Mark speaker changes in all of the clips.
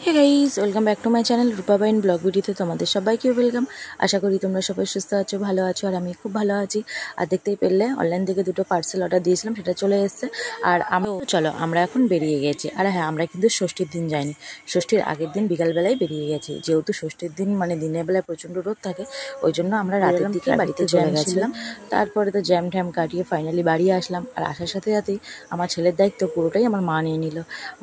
Speaker 1: Hey guys, welcome back to my channel Rupabain vlog ভিডিওতে তোমাদের সবাইকে ওয়েলকাম। আশা করি তোমরা সবাই সুস্থ আছো, ভালো আছো, আর আমি খুব ভালো আছি। আর দেখতেই পেলে অনলাইন থেকে দুটো পার্সেল অর্ডার দিয়েছিলাম, সেটা চলে এসেছে। আর চলো আমরা এখন বেরিয়ে গেছি। আর হ্যাঁ, আমরা কিন্তু ষষ্ঠীর দিন যাইনি, ষষ্ঠীর আগের দিন বিকালবেলায় বেরিয়ে গেছি। যেহেতু ষষ্ঠীর দিন মানে দিনের বেলায় প্রচণ্ড রোদ থাকে, ওই জন্য আমরা রাতের দিকে বাড়িতে চলে গেছিলাম। তারপরে তো জ্যাম ট্যাম কাটিয়ে ফাইনালি বাড়ি আসলাম। আর আসার সাথে সাথেই আমার ছেলের দায়িত্ব পুরোটাই আমার মা নিয়ে নিল।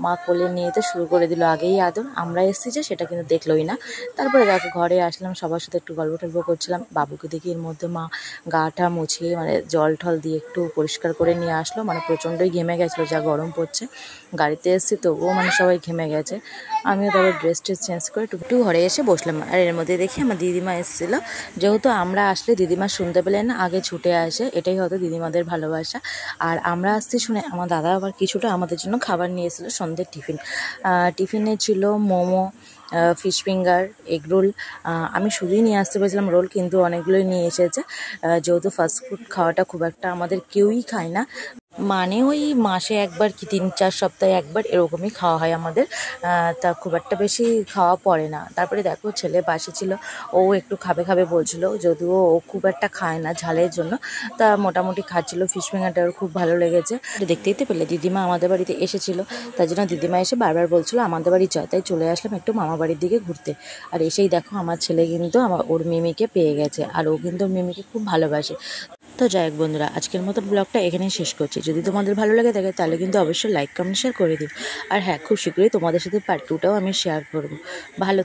Speaker 1: মা কোলে নিয়ে তো শুরু করে দিল আগেই আদর। আমরা এসেছি যে সেটা কিন্তু দেখলোই না। তারপরে দেখো ঘরে আসলাম, সবার সাথে একটু গল্প টল্প করছিলাম। বাবুকে দেখি এর মধ্যে মা গাটা মুছিয়ে মানে জল টল দিয়ে একটু পরিষ্কার করে নিয়ে আসলো। মানে প্রচণ্ডই ঘেমে গেছিলো, যা গরম পড়ছে। গাড়িতে এসেছি তবুও মানে সবাই ঘেমে গেছে। আমিও তারপর ড্রেস ট্রেস চেঞ্জ করে টুকটু ঘরে এসে বসলাম। আর এর মধ্যে দেখি আমার দিদিমা এসেছিলো। যেহেতু আমরা আসলে দিদিমা শুনতে পেলেন না, আগে ছুটে আসে, এটাই হয়তো দিদিমাদের ভালোবাসা। আর আমরা আসছি শুনে আমার দাদা আবার কিছুটা আমাদের জন্য খাবার নিয়ে এসেছিলো, সন্ধ্যের টিফিনে ছিল momo, fish finger, egg roll. আমি শুধুই নিয়ে আসতে পেরেছিলাম রোল, কিন্তু অনেকগুলোই নিয়ে এসেছে। যেহেতু ফাস্টফুড খাওয়াটা খুব একটা আমাদের কেউই খায় না, মানে ওই মাসে একবার কি 3-4 সপ্তাহে একবার এরকমই খাওয়া হয় আমাদের। তা খুব একটা বেশি খাওয়া পড়ে না। তারপরে দেখো ছেলে পাশে ছিল, ও একটু খাবে খাবে বলছিল, যদিও ও খুব একটা খায় না ঝালের জন্য। তা মোটামুটি খাচ্ছিল। ফিশ ফিঙ্গারটা ওর খুব ভালো লেগেছে। দেখতেই তো পেলে দিদিমা আমাদের বাড়িতে এসেছিল, তাই জন্য দিদিমা এসে বারবার বলছিল আমাদের বাড়ি চল, তাই চলে আসলাম একটু মামা বাড়ির দিকে ঘুরতে। আর এসেই দেখো আমার ছেলে কিন্তু ওর মিমিকে পেয়ে গেছে, আর ও কিন্তু ওর মিমিকে খুব ভালোবাসে। তো যাই হোক বন্ধুরা, আজকের মতো ব্লগটা এখানেই শেষ করছি। যদি তোমাদের ভালো লেগে থাকে তাহলে কিন্তু অবশ্যই লাইক কমেন্ট শেয়ার করে দিও। আর হ্যাঁ, খুব শীঘ্রই তোমাদের সাথে পার্ট 2টাও আমি শেয়ার করবো। ভালো